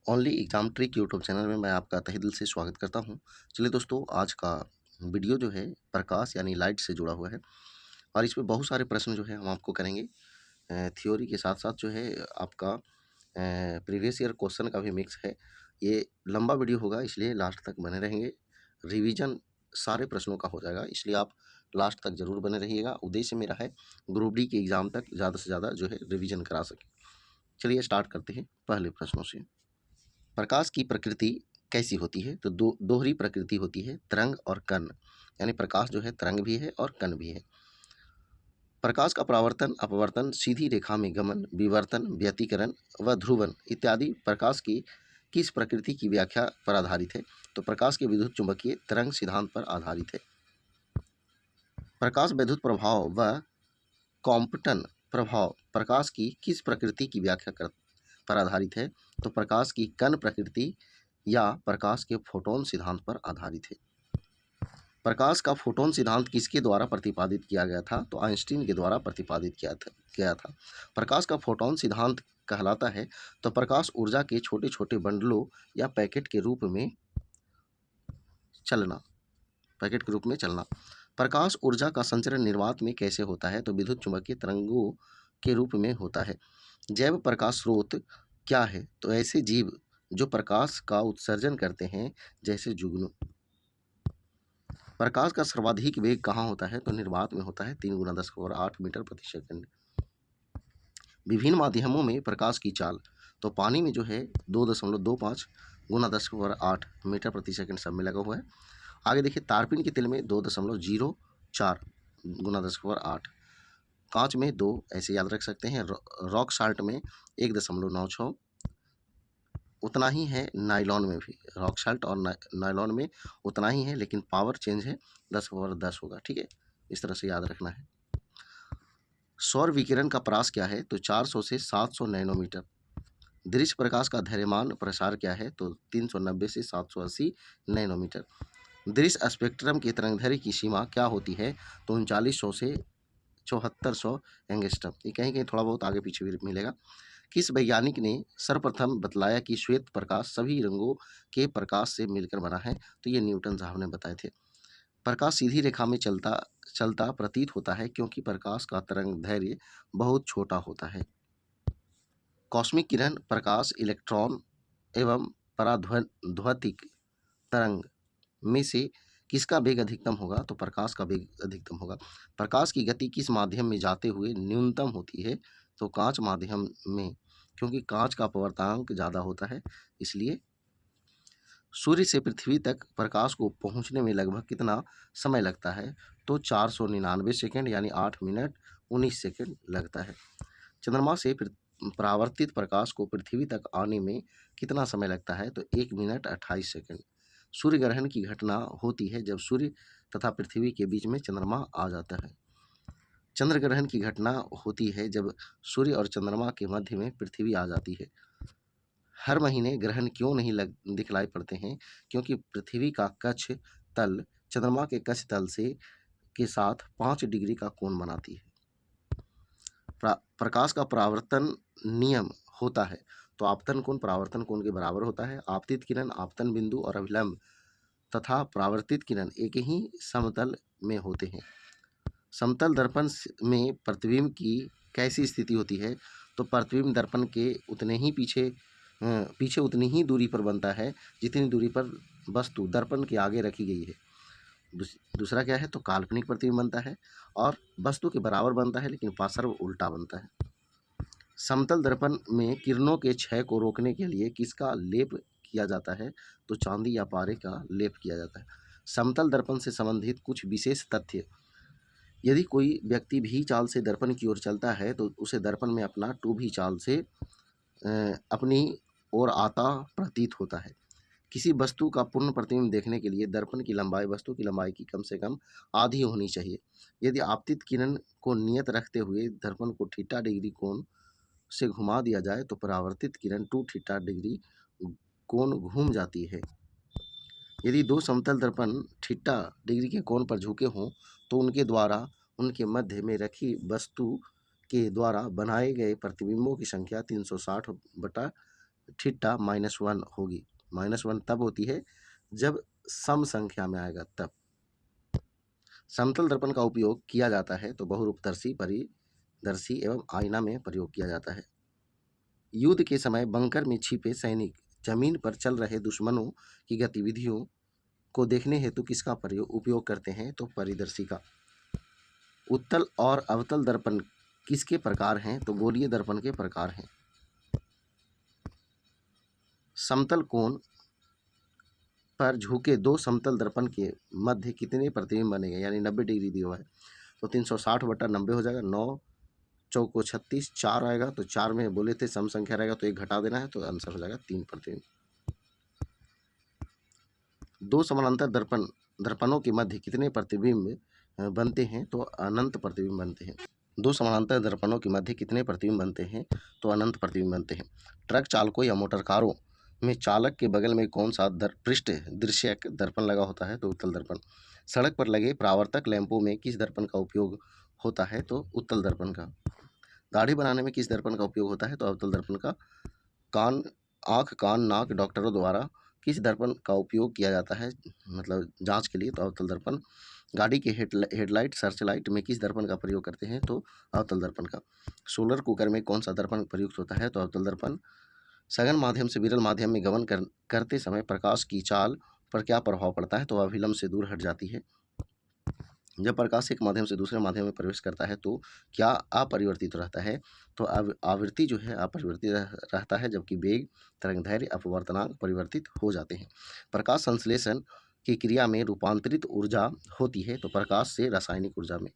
Only exam trick YouTube channel में मैं आपका तहे दिल से स्वागत करता हूं। चलिए दोस्तों, आज का वीडियो जो है प्रकाश यानी लाइट से जुड़ा हुआ है और इसमें बहुत सारे प्रश्न जो है हम आपको करेंगे। थ्योरी के साथ साथ जो है आपका प्रीवियस ईयर क्वेश्चन का भी मिक्स है। ये लंबा वीडियो होगा, इसलिए लास्ट तक बने रहेंगे। रिवीजन सारे प्रश्नों का हो जाएगा, इसलिए आप लास्ट तक जरूर बने रहिएगा। उद्देश्य मेरा है ग्रुप डी के एग्जाम तक ज़्यादा से ज़्यादा जो है रिवीजन करा सके। चलिए स्टार्ट करते हैं पहले प्रश्नों से। प्रकाश की प्रकृति कैसी होती है? तो दोहरी प्रकृति होती है, तरंग और कण। यानी प्रकाश जो है तरंग भी है और कण भी है। प्रकाश का परावर्तन, अपवर्तन, सीधी रेखा में गमन, विवर्तन, व्यतिकरण व ध्रुवन इत्यादि प्रकाश की किस प्रकृति की व्याख्या पर आधारित है? तो प्रकाश के विद्युत चुंबकीय तरंग सिद्धांत पर आधारित है। प्रकाश विद्युत प्रभाव व कॉम्पटन प्रभाव प्रकाश की किस प्रकृति की व्याख्या पर आधारित है? तो प्रकाश की कण प्रकृति या प्रकाश के फोटोन सिद्धांत पर आधारित है। प्रकाश का फोटोन सिद्धांत किसके द्वारा प्रतिपादित किया गया था? तो आइंस्टीन के द्वारा प्रतिपादित किया था। प्रकाश का फोटोन सिद्धांत कहलाता है तो प्रकाश ऊर्जा के छोटे छोटे बंडलों या चलना पैकेट के रूप में चलना। प्रकाश ऊर्जा का संचरण निर्वात में कैसे होता है? तो विद्युत चुंबकीय तरंगों के रूप में होता है। जैव प्रकाश स्रोत क्या है? तो ऐसे जीव जो प्रकाश का उत्सर्जन करते हैं, जैसे जुगनू। प्रकाश का सर्वाधिक वेग कहाँ होता है? तो निर्वात में होता है, 3 × 10⁸ मीटर प्रति सेकंड। विभिन्न माध्यमों में प्रकाश की चाल, तो पानी में जो है 2.25 × 10⁸ मीटर प्रति सेकंड सब में लगा हुआ है। आगे देखिए, तारपीन के तेल में 2.04 × 10⁸। कांच में 2, ऐसे याद रख सकते हैं। रॉक साल्ट में 1.96, उतना ही है नायलॉन में भी। रॉक साल्ट और नायलॉन में उतना ही है, लेकिन पावर चेंज है, 10⁻10 होगा। ठीक है, इस तरह से याद रखना है। सौर विकिरण का परास क्या है? तो 400 से 700 नैनोमीटर। दृश्य प्रकाश का धैर्यमान प्रसार क्या है? तो 390 से 780 नैनोमीटर। दृश्य स्पेक्ट्रम के तरंगदैर्घ्य की सीमा क्या होती है? तो 3900 से 7400 एंगस्ट्रम। ये कहीं कहीं थोड़ा बहुत आगे पीछे भी मिलेगा। किस वैज्ञानिक ने सर्वप्रथम बतलाया कि श्वेत प्रकाश सभी रंगों के प्रकाश से मिलकर बना है? तो ये न्यूटन साहब ने बताए थे। प्रकाश सीधी रेखा में चलता चलता प्रतीत होता है क्योंकि प्रकाश का तरंगदैर्घ्य बहुत छोटा होता है। कॉस्मिक किरण, प्रकाश, इलेक्ट्रॉन एवं पराध्वनिक तरंग में से किसका वेग अधिकतम होगा? तो प्रकाश का वेग अधिकतम होगा। प्रकाश की गति किस माध्यम में जाते हुए न्यूनतम होती है? तो कांच माध्यम में, क्योंकि कांच का अपवर्तनांक ज़्यादा होता है, इसलिए। सूर्य से पृथ्वी तक प्रकाश को पहुंचने में लगभग कितना समय लगता है? तो 499 सेकेंड, यानी 8 मिनट 19 सेकेंड लगता है। चंद्रमा से परावर्तित प्रकाश को पृथ्वी तक आने में कितना समय लगता है? तो 1 मिनट 28 सेकेंड। सूर्य ग्रहण की घटना होती है जब सूर्य तथा पृथ्वी के बीच में चंद्रमा आ जाता है। चंद्र ग्रहण की घटना होती है जब सूर्य और चंद्रमा के मध्य में पृथ्वी आ जाती है। हर महीने ग्रहण क्यों नहीं दिखलाई पड़ते हैं? क्योंकि पृथ्वी का कक्ष तल चंद्रमा के कक्ष तल से के साथ 5 डिग्री का कोण बनाती है। प्रकाश का परावर्तन नियम होता है, तो आपतन कोण परावर्तन कोण के बराबर होता है। आपतित किरण, आपतन बिंदु और अभिलंब तथा परावर्तित किरण एक ही समतल में होते हैं। समतल दर्पण में प्रतिबिंब की कैसी स्थिति होती है? तो प्रतिबिंब दर्पण के उतने ही पीछे उतनी ही दूरी पर बनता है जितनी दूरी पर वस्तु दर्पण के आगे रखी गई है। दूसरा क्या है? तो काल्पनिक प्रतिबिंब बनता है और वस्तु के बराबर बनता है, लेकिन पार्श्व उल्टा बनता है। समतल दर्पण में किरणों के क्षय को रोकने के लिए किसका लेप किया जाता है? तो चांदी या पारे का लेप किया जाता है। समतल दर्पण से संबंधित कुछ विशेष तथ्य। यदि कोई व्यक्ति भी चाल से दर्पण की ओर चलता है तो उसे दर्पण में अपना टू भी चाल से अपनी ओर आता प्रतीत होता है। किसी वस्तु का पूर्ण प्रतिबिंब देखने के लिए दर्पण की लंबाई वस्तु की लंबाई की कम से कम आधी होनी चाहिए। यदि आपतित किरण को नियत रखते हुए दर्पण को थीटा डिग्री कोण से घुमा दिया जाए तो परावर्तित किरण 2 थीटा डिग्री कोण घूम जाती है। यदि दो समतल दर्पण थीटा डिग्री के कोण पर झुके हों तो उनके द्वारा उनके मध्य में रखी वस्तु के द्वारा बनाए गए प्रतिबिंबों की संख्या 360/4 थीटा -1 होगी। -1 तब होती है जब सम संख्या में आएगा तब। समतल दर्पण का उपयोग किया जाता है तो बहुरूपदर्शी, परिदर्शी एवं आईना में प्रयोग किया जाता है। युद्ध के समय बंकर में छिपे सैनिक जमीन पर चल रहे दुश्मनों की गतिविधियों को देखने हेतु किसका उपयोग करते हैं? तो परिदर्शी का। उत्तल और अवतल दर्पण किसके प्रकार हैं? तो गोलीय दर्पण के प्रकार हैं। समतल कोण पर झुके दो समतल दर्पण के मध्य कितने प्रतिबिंब बनेंगे? यानी 90 डिग्री दिया है तो 360/90 हो जाएगा। 9 चौको 36, 4 आएगा तो 4 में बोले थे सम संख्या रहेगा तो 1 घटा देना है, तो आंसर हो जाएगा 3 प्रतिबिंब। दो समानांतर दर्पणों के मध्य कितने प्रतिबिंब बनते हैं? तो अनंत प्रतिबिंब बनते हैं। दो समानांतर दर्पणों के मध्य कितने प्रतिबिंब बनते हैं? तो अनंत प्रतिबिंब बनते हैं। ट्रक चालकों या मोटर कारों में चालक के बगल में कौन सा पृष्ठ दृश्यक दर्पण लगा होता है? तो उत्तल दर्पण। सड़क पर लगे परावर्तक लैंपों में किस दर्पण का उपयोग होता है? तो उत्तल दर्पण का। दाढ़ी बनाने में किस दर्पण का उपयोग होता है? तो अवतल दर्पण का। आँख, कान, नाक डॉक्टरों द्वारा किस दर्पण का उपयोग किया जाता है मतलब जांच के लिए? तो अवतल दर्पण। गाड़ी के हेडलाइट, सर्चलाइट में किस दर्पण का प्रयोग करते हैं? तो अवतल दर्पण का। सोलर कुकर में कौन सा दर्पण प्रयुक्त होता है? तो अवतल दर्पण। सघन माध्यम से विरल माध्यम में गमन करते समय प्रकाश की चाल पर क्या प्रभाव पड़ता है? तो अभिलंब से दूर हट जाती है। जब प्रकाश एक माध्यम से दूसरे माध्यम में प्रवेश करता है तो क्या अपरिवर्तित रहता है? तो आवृत्ति जो है अपरिवर्तित रहता है, जबकि वेग, तरंगदैर्घ्य, अपवर्तनांक परिवर्तित हो जाते हैं। प्रकाश संश्लेषण की क्रिया में रूपांतरित ऊर्जा होती है तो प्रकाश से रासायनिक ऊर्जा में।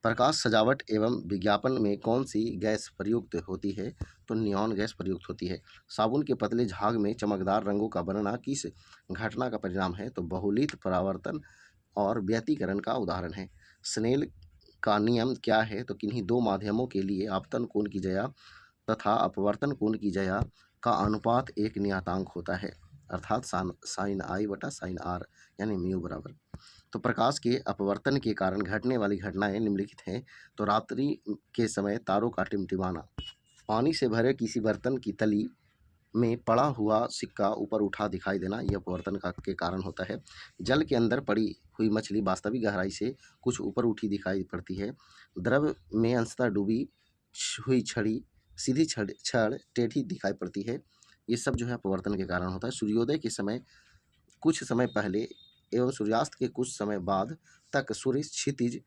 प्रकाश सजावट एवं विज्ञापन में कौन सी गैस प्रयुक्त होती है? तो नियॉन गैस प्रयुक्त होती है। साबुन के पतले झाग में चमकदार रंगों का बनना किस घटना का परिणाम है? तो बहुलित परावर्तन और व्यतिकरण का उदाहरण है। स्नेल का नियम क्या है? तो किन्हीं दो माध्यमों के लिए आपतन कोण की ज्या तथा अपवर्तन कोण की ज्या का अनुपात एक नियतांक होता है, अर्थात साइन आई बटा साइन आर यानी म्यू बराबर। तो प्रकाश के अपवर्तन के कारण घटने वाली घटनाएं निम्नलिखित हैं। तो रात्रि के समय तारों का टिमटिमाना, पानी से भरे किसी बर्तन की तली में पड़ा हुआ सिक्का ऊपर उठा दिखाई देना, यह अपवर्तन के कारण होता है। जल के अंदर पड़ी हुई मछली वास्तविक गहराई से कुछ ऊपर उठी दिखाई पड़ती है। द्रव में अंशतः डूबी हुई छड़ी सीधी छड़ टेढ़ी दिखाई पड़ती है। ये सब जो है अपवर्तन के कारण होता है। सूर्योदय के समय कुछ समय पहले एवं सूर्यास्त के कुछ समय बाद तक सूर्य क्षितिज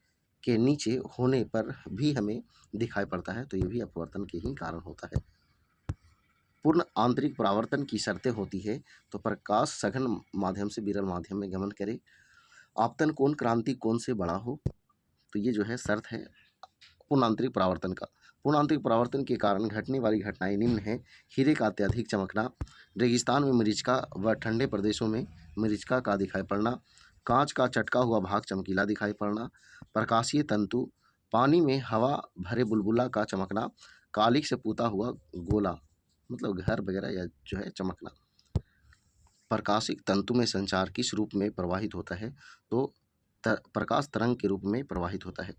के नीचे होने पर भी हमें दिखाई पड़ता है, तो ये भी अपवर्तन के ही कारण होता है। पूर्ण आंतरिक परावर्तन की शर्तें होती है तो प्रकाश सघन माध्यम से विरल माध्यम में गमन करे, आपतन कोण क्रांति कोण से बड़ा हो, तो ये जो है शर्त है पूर्ण आंतरिक परावर्तन का। पूर्ण आंतरिक परावर्तन के कारण घटने वाली घटनाएं निम्न हैं। हीरे का अत्यधिक चमकना, रेगिस्तान में मरीचिका व ठंडे प्रदेशों में मरीचिका का दिखाई पड़ना, कांच का चटका हुआ भाग चमकीला दिखाई पड़ना, प्रकाशीय तंतु, पानी में हवा भरे बुलबुला का चमकना, कालिक से पूता हुआ गोला मतलब घर वगैरह या जो है चमकना। प्रकाशिक तंतु में संचार किस रूप में प्रवाहित होता है? तो प्रकाश तरंग के रूप में प्रवाहित होता है।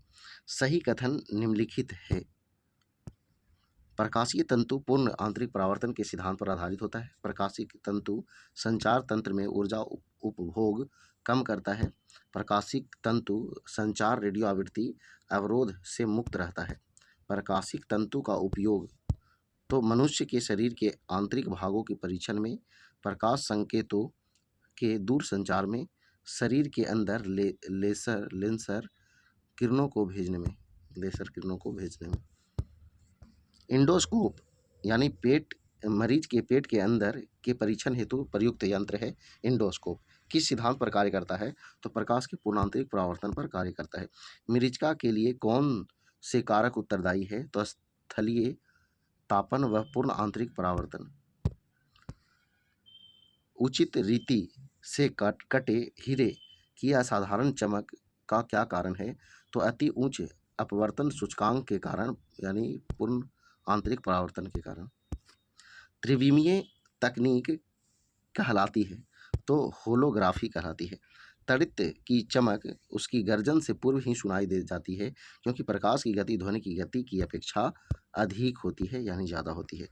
सही कथन निम्नलिखित है। प्रकाशीय तंतु पूर्ण आंतरिक परावर्तन के सिद्धांत पर आधारित होता है। प्रकाशिक तंतु संचार तंत्र में ऊर्जा उपभोग कम करता है। प्रकाशिक तंतु संचार रेडियो आवृत्ति अवरोध से मुक्त रहता है। प्रकाशिक तंतु का उपयोग तो मनुष्य के शरीर के आंतरिक भागों के परीक्षण में, प्रकाश संकेतों के दूर संचार में, शरीर के अंदर लेसर किरणों को भेजने में। इंडोस्कोप यानी मरीज के पेट के अंदर के परीक्षण हेतु प्रयुक्त यंत्र है इंडोस्कोप। किस सिद्धांत पर कार्य करता है? तो प्रकाश के पूर्ण आंतरिक परावर्तन पर कार्य करता है। मरीचिका के लिए कौन से कारक उत्तरदायी है? तो स्थलीय तापन व पूर्ण आंतरिक परावर्तन। उचित रीति से कटे हीरे की असाधारण चमक का क्या कारण है? तो अति उच्च अपवर्तन सूचकांक के कारण यानी पूर्ण आंतरिक परावर्तन के कारण। त्रिविमीय तकनीक कहलाती है तो होलोग्राफी कहलाती है। तड़ित की चमक उसकी गर्जन से पूर्व ही सुनाई दे जाती है, क्योंकि प्रकाश की गति ध्वनि की गति की अपेक्षा अधिक होती है यानी ज़्यादा होती है।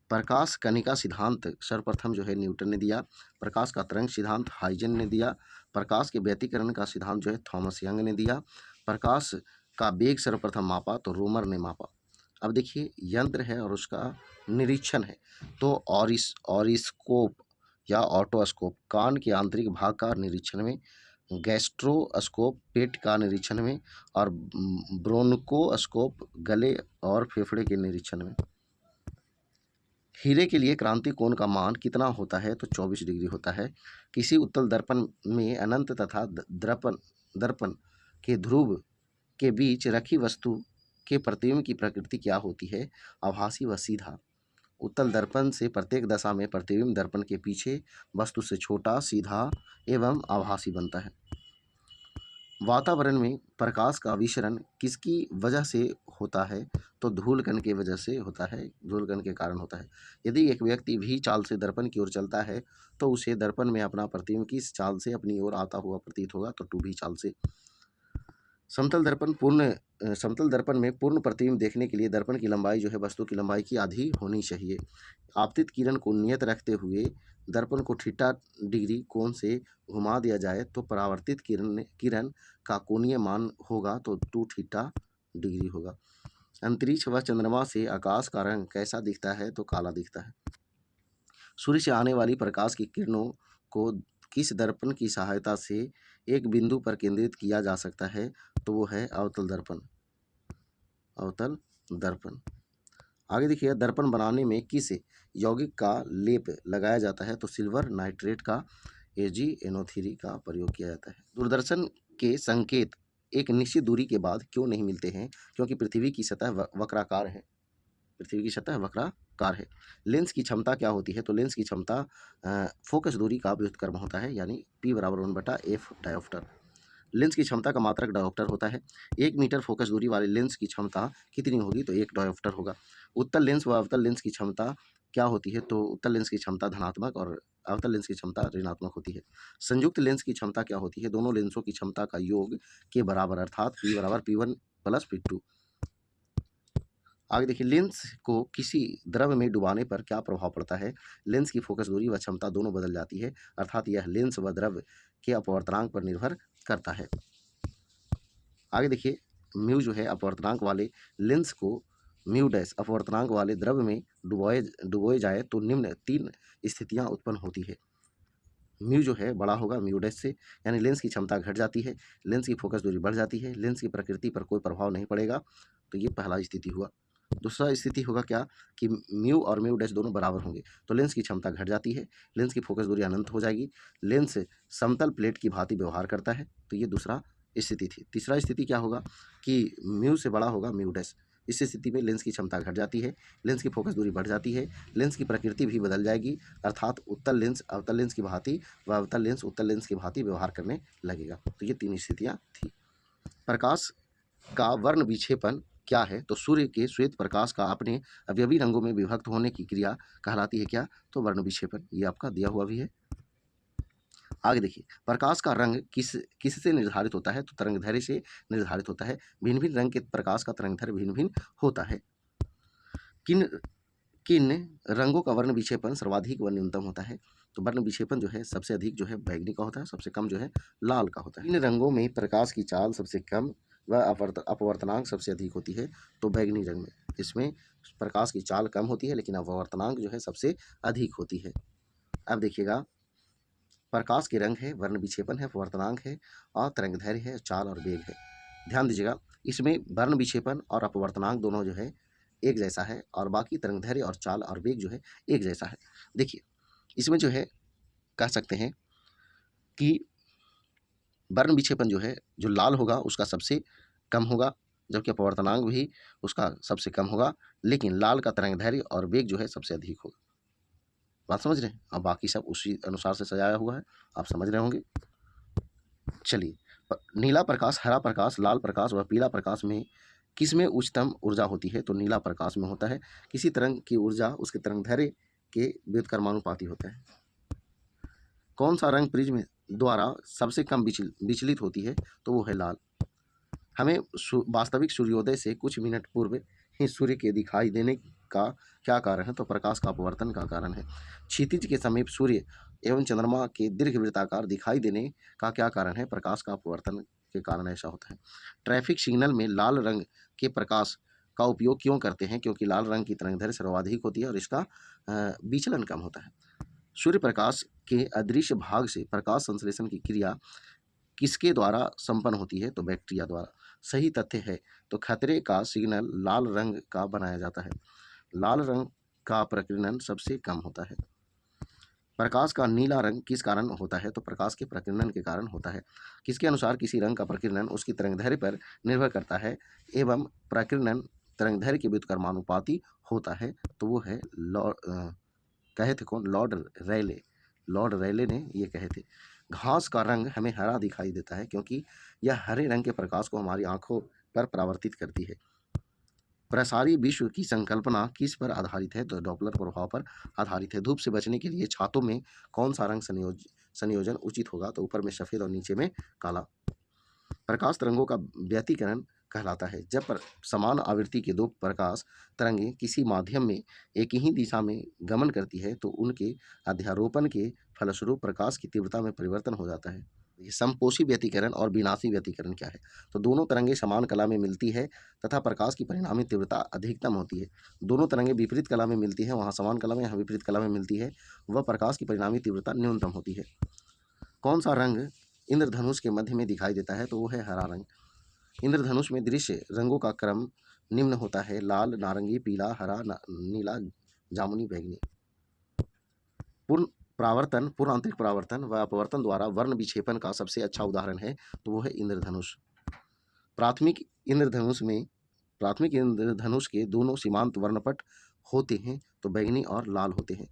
प्रकाश कनिका सिद्धांत सर्वप्रथम जो है न्यूटन ने दिया। प्रकाश का तरंग सिद्धांत हाइजन ने दिया। प्रकाश के व्यतिकरण का सिद्धांत जो है थॉमस यंग ने दिया। प्रकाश का वेग सर्वप्रथम मापा तो रोमर ने मापा। अब देखिए यंत्र है और उसका निरीक्षण है, तो ऑरिस्कोप या ऑटोस्कोप कान के आंतरिक भाग का निरीक्षण में, गैस्ट्रोस्कोप पेट का निरीक्षण में, और ब्रोंकोस्कोप गले और फेफड़े के निरीक्षण में। हीरे के लिए क्रांति कोण का मान कितना होता है तो 24 डिग्री होता है। किसी उत्तल दर्पण में अनंत तथा दर्पण के ध्रुव के बीच रखी वस्तु के प्रतिबिंब की प्रकृति क्या होती है? आभासी व सीधा। उत्तल दर्पण से प्रत्येक दशा में प्रतिबिंब दर्पण के पीछे वस्तु से छोटा, सीधा एवं आभासी बनता है। वातावरण में प्रकाश का विसरण किसकी वजह से होता है तो धूलकण के वजह से होता है, धूलकण के कारण होता है। यदि एक व्यक्ति भी चाल से दर्पण की ओर चलता है तो उसे दर्पण में अपना प्रतिबिंब किस चाल से अपनी ओर आता हुआ प्रतीत होगा तो 2b चाल से। समतल दर्पण में पूर्ण प्रतिबिंब देखने के लिए दर्पण की लंबाई जो है वस्तु की लंबाई की आधी होनी चाहिए। आपतित किरण को नियत रखते हुए दर्पण को थीटा डिग्री कोण से घुमा दिया जाए तो परावर्तित किरण का कोणीय मान होगा तो 2 थीटा डिग्री होगा। अंतरिक्ष व चंद्रमा से आकाश का रंग कैसा दिखता है तो काला दिखता है। सूर्य से आने वाली प्रकाश की किरणों को किस दर्पण की सहायता से एक बिंदु पर केंद्रित किया जा सकता है तो वो है अवतल दर्पण। अवतल दर्पण। आगे देखिए दर्पण बनाने में किस यौगिक का लेप लगाया जाता है तो सिल्वर नाइट्रेट का AgNO3 का प्रयोग किया जाता है। दूरदर्शन के संकेत एक निश्चित दूरी के बाद क्यों नहीं मिलते हैं? क्योंकि पृथ्वी की सतह वक्राकार है। पृथ्वी की सतह वक्राकार है। लेंस की क्षमता क्या होती है तो लेंस की क्षमता फोकस दूरी का व्युत्क्रम होता है, यानी P = 1/f डायोप्टर। लेंस की क्षमता का मात्रक डायोप्टर होता है। 1 मीटर फोकस दूरी वाले लेंस की क्षमता कितनी होगी तो 1 डायोप्टर होगा। उत्तल लेंस व अवतल लेंस की क्षमता क्या होती है तो उत्तल लेंस की क्षमता धनात्मक और अवतल लेंस की क्षमता ऋणात्मक होती है। संयुक्त लेंस की क्षमता क्या होती है? दोनों लेंसों की क्षमता का योग के बराबर, अर्थात P = P1 + P2। आगे देखिए लेंस को किसी द्रव में डुबाने पर क्या प्रभाव पड़ता है? लेंस की फोकस दूरी व क्षमता दोनों बदल जाती है, अर्थात यह लेंस व द्रव के अपवर्तनांक पर निर्भर करता है। आगे देखिए म्यू जो है अपवर्तनांक वाले लेंस को म्यू डैश अपवर्तनांक वाले द्रव में डुबोए जाए तो निम्न 3 स्थितियां उत्पन्न होती है। म्यू जो है बड़ा होगा म्यू डैश से, यानी लेंस की क्षमता घट जाती है, लेंस की फोकस दूरी बढ़ जाती है, लेंस की प्रकृति पर कोई प्रभाव नहीं पड़ेगा, तो ये पहला स्थिति हुआ। दूसरा स्थिति होगा क्या कि म्यू और म्यू डैश दोनों बराबर होंगे तो लेंस की क्षमता घट जाती है, लेंस की फोकस दूरी अनंत हो जाएगी, लेंस समतल प्लेट की भांति व्यवहार करता है, तो ये दूसरा स्थिति थी। तीसरा स्थिति क्या होगा कि म्यू से बड़ा होगा म्यू डैश। इस स्थिति में लेंस की क्षमता घट जाती है, लेंस की फोकस दूरी बढ़ जाती है, लेंस की प्रकृति भी बदल जाएगी, अर्थात उत्तल लेंस अवतल लेंस की भांति व अवतल लेंस उत्तल लेंस की भांति व्यवहार करने लगेगा। तो ये 3 स्थितियाँ थी। प्रकाश का वर्ण विक्षेपण क्या है तो सूर्य के श्वेत प्रकाश का अपने अवयवी रंगों में विभक्त होने की क्रिया कहलाती है क्या तो वर्ण विक्षेपण। ये आपका दिया हुआ भी है। आगे देखिए प्रकाश का रंग किससे निर्धारित होता है तो तरंगदैर्घ्य से निर्धारित होता है। भिन्न भिन्न रंग के प्रकाश का तरंगदैर्घ्य भिन्न भिन्न होता है। किन किन रंगों का वर्ण विक्षेपण सर्वाधिक व न्यूनतम होता है तो वर्ण विक्षेपण जो है सबसे अधिक जो है बैंगनी का होता है, सबसे कम जो है लाल का होता है। इन रंगों में प्रकाश की चाल सबसे कम व अपवर्तनांक सबसे अधिक होती है तो बैंगनी रंग में, इसमें प्रकाश की चाल कम होती है लेकिन अपवर्तनांक जो है सबसे अधिक होती है। अब देखिएगा प्रकाश के रंग है, वर्ण विक्षेपण है, अपवर्तनांक है और तरंगदैर्घ्य है, चाल और वेग है। ध्यान दीजिएगा इसमें वर्ण विक्षेपण और अपवर्तनांक दोनों जो है एक जैसा है और बाकी तरंगदैर्घ्य और चाल और वेग जो है एक जैसा है। देखिए इसमें जो है कह सकते हैं कि वर्ण विक्षेपण जो है जो लाल होगा उसका सबसे कम होगा, जबकि अपवर्तनांक भी उसका सबसे कम होगा, लेकिन लाल का तरंगदैर्घ्य और वेग जो है सबसे अधिक होगा। बात समझ रहे हैं? अब बाकी सब उसी अनुसार से सजाया हुआ है, आप समझ रहे होंगे। चलिए नीला प्रकाश, हरा प्रकाश, लाल प्रकाश व पीला प्रकाश में किसमें उच्चतम ऊर्जा होती है तो नीला प्रकाश में होता है। किसी तरंग की ऊर्जा उसके तरंगदैर्घ्य के व्युत्क्रमानुपाती होता है। कौन सा रंग प्रिज्म द्वारा सबसे कम विचलित होती है तो वो है लाल। हमें वास्तविक सूर्योदय से कुछ मिनट पूर्व ही सूर्य के दिखाई देने का क्या कारण है? तो प्रकाश का अपवर्तन का कारण है। क्षितिज के समीप सूर्य एवं चंद्रमा के दीर्घवृत्ताकार दिखाई देने का क्या कारण है? प्रकाश का अपवर्तन के कारण ऐसा होता है। ट्रैफिक सिग्नल में लाल रंग के प्रकाश का उपयोग क्यों करते हैं? क्योंकि लाल रंग की तरंगदैर्घ्य सर्वाधिक होती है और इसका विचलन कम होता है। सूर्य प्रकाश के अदृश्य भाग से प्रकाश संश्लेषण की क्रिया किसके द्वारा संपन्न होती है? तो बैक्टीरिया द्वारा। सही तथ्य है तो खतरे का सिग्नल लाल रंग का बनाया जाता है। लाल रंग का प्रकीर्णन सबसे कम होता है। प्रकाश का नीला रंग किस कारण होता है? तो प्रकाश के प्रकीर्णन के कारण होता है। किसके अनुसार किसी रंग का प्रकीर्णन उसकी तरंगदैर्घ्य पर निर्भर करता है एवं प्रकीर्णन तरंगदैर्घ्य के व्युत्क्रमानुपाती होता है? तो वो है कहे थे कौन? Lord Raleigh. लॉर्ड रैले ने ये कहे थे। घास का रंग हमें हरा दिखाई देता है क्योंकि यह हरे रंग के प्रकाश को हमारी आंखों पर परावर्तित करती है। प्रसारी विश्व की संकल्पना किस पर आधारित है? तो डॉपलर प्रभाव पर आधारित है। धूप से बचने के लिए छातों में कौन सा रंग संयोजन उचित होगा? तो ऊपर में सफेद और नीचे में काला। प्रकाश तरंगों का व्यतिकरण कहलाता है जब समान आवृत्ति के दो प्रकाश तरंगें किसी माध्यम में एक ही दिशा में गमन करती है तो उनके अध्यारोपण के फलस्वरूप प्रकाश की तीव्रता में परिवर्तन हो जाता है। ये समपोषी व्यतिकरण और विनाशी व्यतिकरण क्या है? तो दोनों तरंगें समान कला में मिलती है तथा प्रकाश की परिणामी तीव्रता अधिकतम होती है। दोनों तरंगें विपरीत कला में मिलती है, वहाँ समान कला में, यहाँ विपरीत कला में मिलती है, वह प्रकाश की परिणामी तीव्रता न्यूनतम होती है। कौन सा रंग इंद्रधनुष के मध्य में दिखाई देता है? तो वो है हरा रंग। इंद्रधनुष में दृश्य रंगों का क्रम निम्न होता है: लाल, नारंगी, पीला, हरा, नीला, जामुनी, बैंगनी। पूर्ण आंतरिक परावर्तन व अपवर्तन द्वारा वर्ण विक्षेपण का सबसे अच्छा उदाहरण है तो वो है इंद्रधनुष। प्राथमिक इंद्रधनुष के दोनों सीमांत वर्णपट होते हैं तो बैंगनी और लाल होते हैं।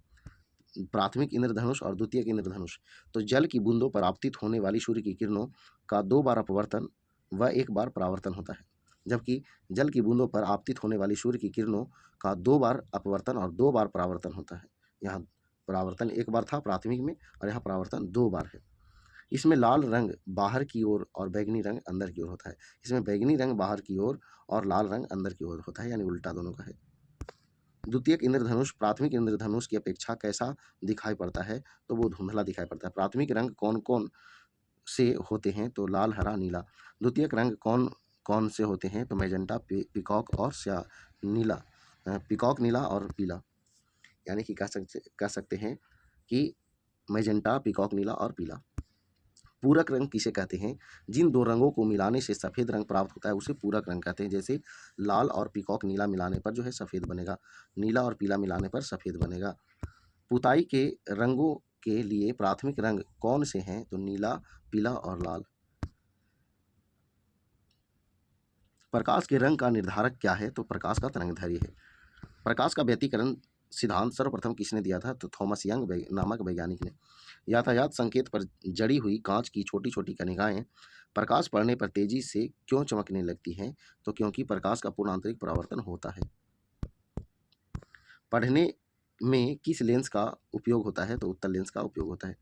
प्राथमिक इंद्रधनुष और द्वितीयक इंद्रधनुष। तो जल की बूंदों पर आपतित होने वाली सूर्य की किरणों का 2 बार अपवर्तन व 1 बार परावर्तन होता है, जबकि जल की बूंदों पर आपतित होने वाली सूर्य की किरणों का 2 बार अपवर्तन और 2 बार परावर्तन होता है। यहाँ परावर्तन 1 बार था प्राथमिक में और यहाँ परावर्तन 2 बार है। इसमें लाल रंग बाहर की ओर और बैंगनी रंग अंदर की ओर होता है। इसमें बैंगनी रंग बाहर की ओर और लाल रंग अंदर की ओर होता है, यानी उल्टा दोनों का है। द्वितीयक इंद्रधनुष प्राथमिक इंद्रधनुष की अपेक्षा कैसा दिखाई पड़ता है? तो वो धुंधला दिखाई पड़ता है। प्राथमिक रंग कौन कौन से होते हैं? तो लाल, हरा, नीला। द्वितीयक रंग कौन कौन से होते हैं? तो मैजेंटा, पीकॉक और नीला, पीकॉक, नीला और पीला। यानी कि कह सकते हैं कि मैजेंटा, पीकॉक, नीला और पीला। पूरक रंग किसे कहते हैं? जिन दो रंगों को मिलाने से सफ़ेद रंग प्राप्त होता है उसे पूरक रंग कहते हैं। जैसे लाल और पीकॉक नीला मिलाने पर जो है सफ़ेद बनेगा, नीला और पीला मिलाने पर सफ़ेद बनेगा। पुताई के रंगों के लिए प्राथमिक रंग कौन से हैं? तो नीला, पीला और लाल। प्रकाश के रंग का निर्धारक क्या है? तो प्रकाश का तरंगदैर्घ्य है। प्रकाश का व्यतिकरण सिद्धांत सर्वप्रथम किसने दिया था? तो थॉमस यंग नामक वैज्ञानिक ने। यातायात संकेत पर जड़ी हुई कांच की छोटी छोटी कणिकाएं प्रकाश पड़ने पर तेजी से क्यों चमकने लगती हैं? तो क्योंकि प्रकाश का पूर्ण आंतरिक परावर्तन होता है। पढ़ने में किस लेंस का उपयोग होता है? तो उत्तल लेंस का उपयोग होता है।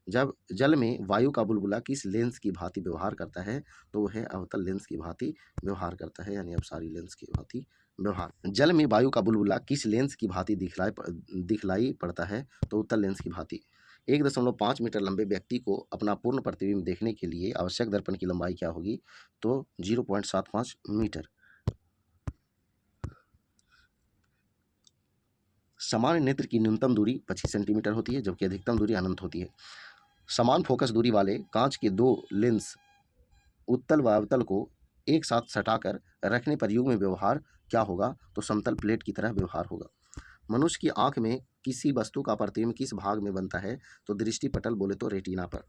जब जल में वायु का बुलबुला किस लेंस की भांति व्यवहार करता है? तो वह अवतल लेंस की भांति व्यवहार करता है, यानी अपसारी लेंस की भांति व्यवहार। जल में वायु का बुलबुला किस लेंस की भांति दिखलाई पड़ता है? तो उत्तल लेंस की भांति। 1.5 मीटर लंबे व्यक्ति को अपना पूर्ण प्रतिबिंब देखने के लिए आवश्यक दर्पण की लंबाई क्या होगी? तो 0.75 मीटर। सामान्य नेत्र की न्यूनतम दूरी 25 सेंटीमीटर होती है जबकि अधिकतम दूरी अनंत होती है। समान फोकस दूरी वाले कांच के दो लेंस उत्तल व अवतल को एक साथ सटाकर रखने पर युग्म व्यवहार क्या होगा? तो समतल प्लेट की तरह व्यवहार होगा। मनुष्य की आंख में किसी वस्तु का प्रतिबिंब किस भाग में बनता है? तो दृष्टि पटल, बोले तो रेटिना पर।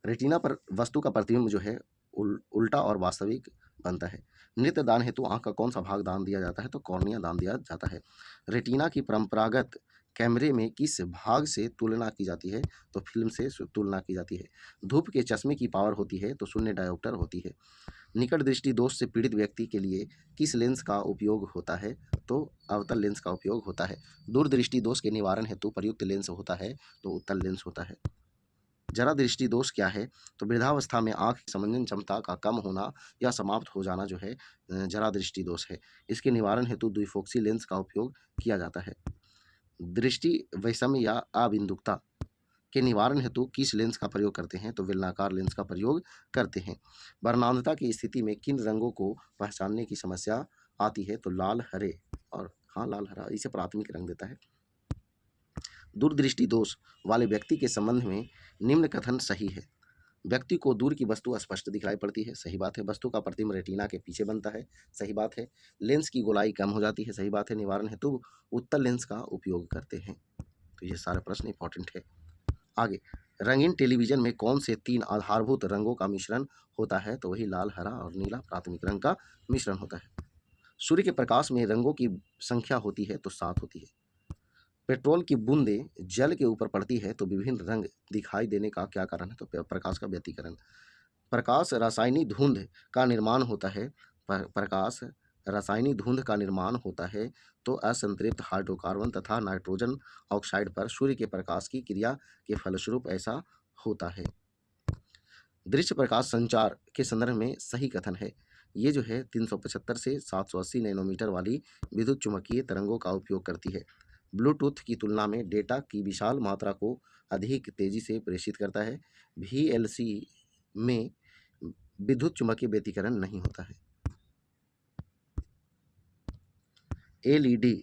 रेटिना पर वस्तु का प्रतिबिंब जो है उल्टा और वास्तविक बनता है। नेत्र दान हेतु आंख का कौन सा भाग दान दिया जाता है? तो कॉर्निया दान दिया जाता है। रेटिना की परंपरागत कैमरे में किस भाग से तुलना की जाती है? तो फिल्म से तुलना की जाती है। धूप के चश्मे की पावर होती है तो शून्य डायोप्टर होती है। निकट दृष्टि दोष से पीड़ित व्यक्ति के लिए किस लेंस का उपयोग होता है? तो अवतल लेंस का उपयोग होता है। दूरदृष्टि दोष के निवारण हेतु प्रयुक्त लेंस होता है तो उत्तल लेंस होता है। जरा दृष्टि दोष क्या है? तो वृद्धावस्था में आँख की संवेदन क्षमता का कम होना या समाप्त हो जाना जो है जरा दृष्टि दोष है। इसके निवारण हेतु द्विफोक्सी लेंस का उपयोग किया जाता है। दृष्टि वैषम्य या अबिंदुकता के निवारण हेतु किस लेंस का प्रयोग करते हैं? तो बेलनाकार लेंस का प्रयोग करते हैं। वर्णांधता की स्थिति में किन रंगों को पहचानने की समस्या आती है? तो लाल, हरे और हाँ, लाल, हरा इसे प्राथमिक रंग देता है। दूरदृष्टि दोष वाले व्यक्ति के संबंध में निम्न कथन सही है। व्यक्ति को दूर की वस्तु स्पष्ट दिखाई पड़ती है, सही बात है। वस्तु का प्रतिबिंब रेटिना के पीछे बनता है, सही बात है। लेंस की गोलाई कम हो जाती है, सही बात है। निवारण हेतु उत्तल लेंस का उपयोग करते हैं। तो ये सारे प्रश्न इंपॉर्टेंट है। आगे, रंगीन टेलीविजन में कौन से 3 आधारभूत रंगों का मिश्रण होता है? तो वही लाल, हरा और नीला प्राथमिक रंग का मिश्रण होता है। सूर्य के प्रकाश में रंगों की संख्या होती है तो 7 होती है। पेट्रोल की बूंदें जल के ऊपर पड़ती है तो विभिन्न रंग दिखाई देने का क्या कारण है? तो प्रकाश का व्यतिकरण। प्रकाश रासायनिक धुंध का निर्माण होता है। प्रकाश रासायनिक धुंध का निर्माण होता है तो असंतृप्त हाइड्रोकार्बन तथा नाइट्रोजन ऑक्साइड पर सूर्य के प्रकाश की क्रिया के फलस्वरूप ऐसा होता है। दृश्य प्रकाश संचार के संदर्भ में सही कथन है। ये जो है 375 से 780 नैनोमीटर वाली विद्युत चुम्बकीय तरंगों का उपयोग करती है। ब्लूटूथ की तुलना में डेटा की विशाल मात्रा को अधिक तेजी से प्रेषित करता है। VLC में विद्युत चुम्बकीय व्यतिकरण नहीं होता है। LED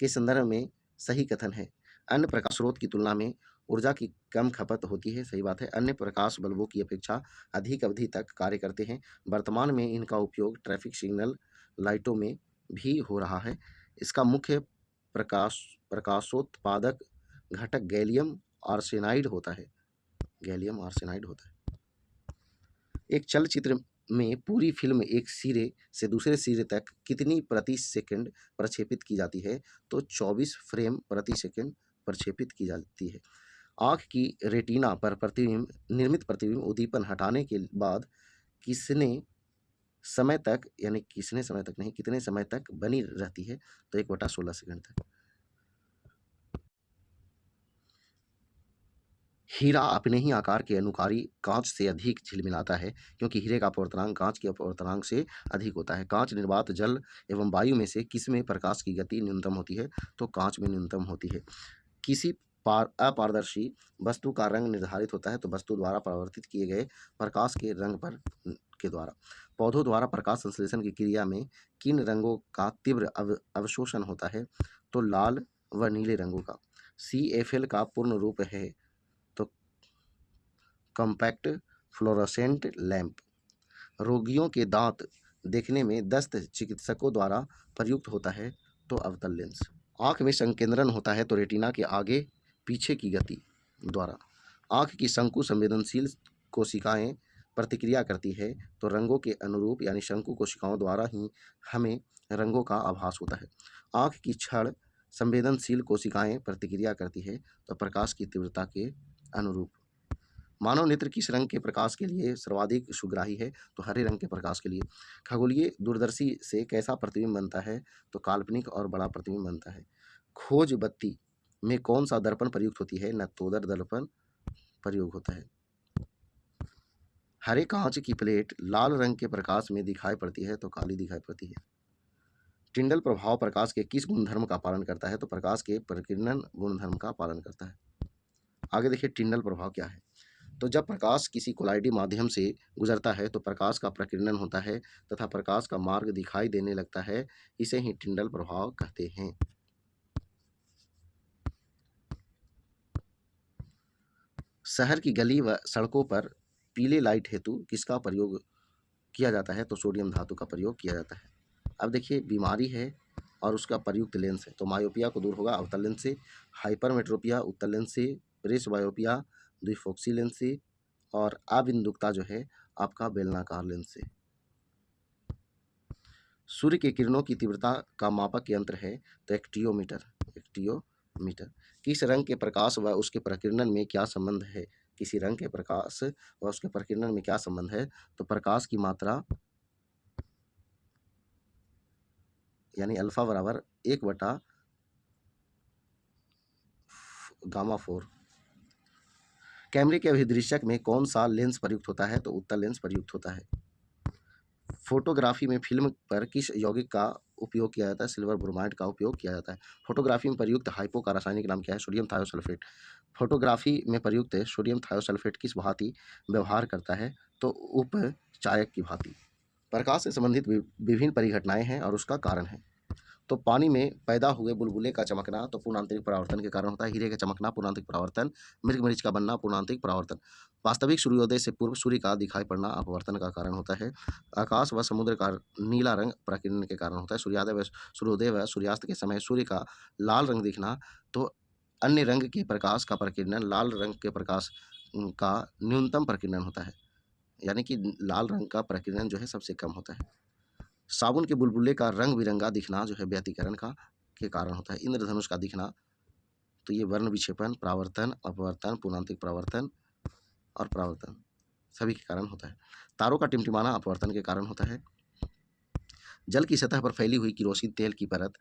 के संदर्भ में सही कथन है। अन्य प्रकाश स्रोत की तुलना में ऊर्जा की कम खपत होती है, सही बात है। अन्य प्रकाश बल्बों की अपेक्षा अधिक अवधि तक कार्य करते हैं। वर्तमान में इनका उपयोग ट्रैफिक सिग्नल लाइटों में भी हो रहा है। इसका मुख्य प्रकाशोत्पादक घटक गैलियम आर्सेनाइड होता है। गैलियम आर्सेनाइड होता है। एक चलचित्र में पूरी फिल्म एक सिरे से दूसरे सिरे तक कितनी प्रति सेकंड प्रक्षेपित की जाती है? तो 24 फ्रेम प्रति सेकंड प्रक्षेपित की जाती है। आँख की रेटिना पर प्रतिबिंब निर्मित प्रतिबिंब उद्दीपन हटाने के बाद किसने समय तक, यानी किसने समय तक नहीं, कितने समय तक बनी रहती है? तो 1/16 सेकंड तक। हीरा अपने ही आकार के अनुकारी कांच से अधिक झिलमिलाता है क्योंकि हीरे का अपवर्तनांक कांच के अपवर्तनांक से अधिक होता है। कांच निर्वात जल एवं वायु में से किस में प्रकाश की गति न्यूनतम होती है? तो कांच में न्यूनतम होती है। किसी अपारदर्शी वस्तु का रंग निर्धारित होता है तो वस्तु द्वारा परावर्तित किए गए प्रकाश के रंग पर के द्वारा। पौधों द्वारा प्रकाश संश्लेषण की क्रिया में किन रंगों का तीव्र अवशोषण होता है? तो लाल व नीले रंगों का। CFL का पूर्ण रूप है तो कॉम्पैक्ट फ्लोरोसेंट लैंप। रोगियों के दांत देखने में दस्त चिकित्सकों द्वारा प्रयुक्त होता है तो अवतल लेंस। आँख में संकेंद्रण होता है तो रेटिना के आगे पीछे की गति द्वारा। आँख की शंकु संवेदनशील कोशिकाएं प्रतिक्रिया करती है तो रंगों के अनुरूप यानी शंकु कोशिकाओं द्वारा ही हमें रंगों का आभास होता है। आँख की क्षण संवेदनशील कोशिकाएं प्रतिक्रिया करती है तो प्रकाश की तीव्रता के अनुरूप। मानव नेत्र किस रंग के प्रकाश के लिए सर्वाधिक सुग्राही है? तो हरे रंग के प्रकाश के लिए। खगोलीय दूरदर्शी से कैसा प्रतिबिंब बनता है? तो काल्पनिक और बड़ा प्रतिबिंब बनता है। खोज बत्ती में कौन सा दर्पण प्रयुक्त होती है? नतोदर दर्पण प्रयोग होता है। हरे कांच की प्लेट लाल रंग के प्रकाश में दिखाई पड़ती है तो काली दिखाई पड़ती है। टिंडल प्रभाव प्रकाश के किस गुणधर्म का पालन करता है? तो प्रकाश के प्रकीर्णन गुणधर्म का पालन करता है। आगे देखिए टिंडल प्रभाव क्या है। तो जब प्रकाश किसी कोलाइडी माध्यम से गुजरता है तो प्रकाश का प्रकीर्णन होता है तथा प्रकाश का मार्ग दिखाई देने लगता है। इसे ही टिंडल प्रभाव कहते हैं। शहर की गली व सड़कों पर पीले लाइट हेतु किसका प्रयोग किया जाता है? तो सोडियम धातु का प्रयोग किया जाता है। अब देखिए बीमारी है और उसका प्रयुक्त लेंस है तो मायोपिया को दूर होगा अवतल लेंस से, हाइपरमेट्रोपिया उत्तल लेंस से, प्रेस बायोपिया द्विफोक्सी लेंस से और अबिंदुकता जो है आपका बेलनाकार लेंस से। सूर्य की किरणों की तीव्रता का मापक यंत्र है तो एक्टियोमीटर। एक्टियोमीटर। किस रंग के प्रकाश व उसके प्रकीर्णन में क्या संबंध है? किसी रंग के प्रकाश व उसके प्रकीर्णन में क्या संबंध है? तो प्रकाश की मात्रा यानी अल्फा बराबर 1/γ4। कैमरे के अभिदृश्यक में कौन सा लेंस प्रयुक्त होता है? तो उत्तल लेंस प्रयुक्त होता है। फोटोग्राफी में फिल्म पर किस यौगिक का उपयोग किया जाता है? सिल्वर ब्रोमाइड का उपयोग किया जाता है। फोटोग्राफी में प्रयुक्त हाइपो का रासायनिक नाम क्या है? Sodium thiosulphate. फोटोग्राफी में प्रयुक्त सोडियम थायोसल्फेट किस भांति व्यवहार करता है? तो उपचायक की भांति। प्रकाश से संबंधित विभिन्न परिघटनाएं हैं और उसका कारण है। तो पानी में पैदा हुए बुलबुले का चमकना तो पूर्णांतरिक परावर्तन के कारण होता है। हीरे का चमकना पूर्णांतरिक परावर्तन। मृग मरीच का बनना पूर्णांतरिक परावर्तन। वास्तविक सूर्योदय से पूर्व सूर्य का दिखाई पड़ना अपवर्तन का कारण होता है। आकाश व समुद्र का नीला रंग प्रकीर्णन के कारण होता है। सूर्योदय व सूर्यास्त के समय सूर्य का लाल रंग दिखना तो अन्य रंग के प्रकाश का प्रकीर्णन, लाल रंग के प्रकाश का न्यूनतम प्रकीर्णन होता है, यानी कि लाल रंग का प्रकीर्णन जो है सबसे कम होता है। साबुन के बुलबुले का रंग बिरंगा दिखना जो है व्यतिकरण का के कारण होता है। इंद्रधनुष का दिखना तो ये वर्ण विक्षेपण, परावर्तन, अपवर्तन, पूर्णांतरिक परावर्तन और परावर्तन सभी के कारण होता है। तारों का टिमटिमाना अपवर्तन के कारण होता है। जल की सतह पर फैली हुई किरोसिन तेल की परत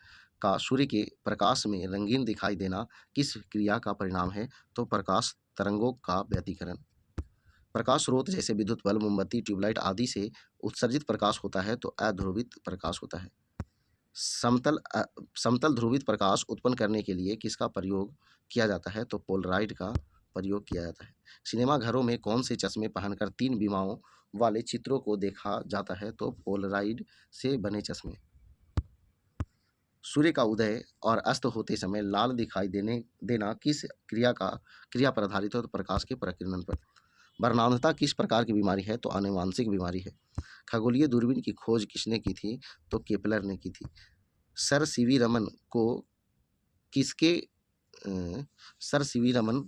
का सूर्य के प्रकाश में रंगीन दिखाई देना किस क्रिया का परिणाम है? तो प्रकाश तरंगों का व्यतिकरण। प्रकाश स्रोत जैसे विद्युत बल्ब, मोमबत्ती, ट्यूबलाइट आदि से उत्सर्जित प्रकाश होता है तो अध्रुवित प्रकाश होता है। समतल ध्रुवित प्रकाश उत्पन्न करने के लिए किसका प्रयोग किया जाता है? तो पोलराइड का प्रयोग किया जाता है। सिनेमा घरों में कौन से चश्मे पहनकर 3 विमाओं वाले चित्रों को देखा जाता है? तो पोलराइड से बने चश्मे। सूर्य का उदय और अस्त होते समय लाल दिखाई देना किस क्रिया पर आधारित है? तो प्रकाश के प्रकीर्णन पर। वर्णांधता किस प्रकार की बीमारी है? तो आनुवांशिक बीमारी है। खगोलीय दूरबीन की खोज किसने की थी? तो केपलर ने की थी। सर सीवी रमन को किसके सर सीवी रमन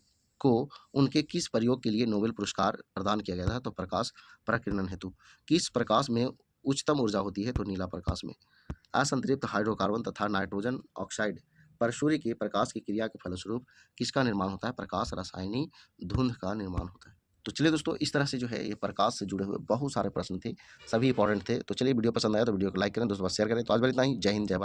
को उनके किस प्रयोग के लिए नोबेल पुरस्कार प्रदान किया गया था? तो प्रकाश प्रकीर्णन हेतु। किस प्रकाश में उच्चतम ऊर्जा होती है? तो नीला प्रकाश में। असंतृप्त हाइड्रोकार्बन तथा नाइट्रोजन ऑक्साइड पर सूर्य के प्रकाश की क्रिया के फलस्वरूप किसका निर्माण होता है? प्रकाश रासायनिक धुंध का निर्माण होता है। तो चलिए दोस्तों, इस तरह से जो है ये प्रकाश से जुड़े हुए बहुत सारे प्रश्न थे, सभी इंपॉर्टेंट थे। तो चलिए, वीडियो पसंद आया तो वीडियो को लाइक करें, दोस्तों शेयर करें। तो आज बस इतना ही। जय हिंद, जय भारत।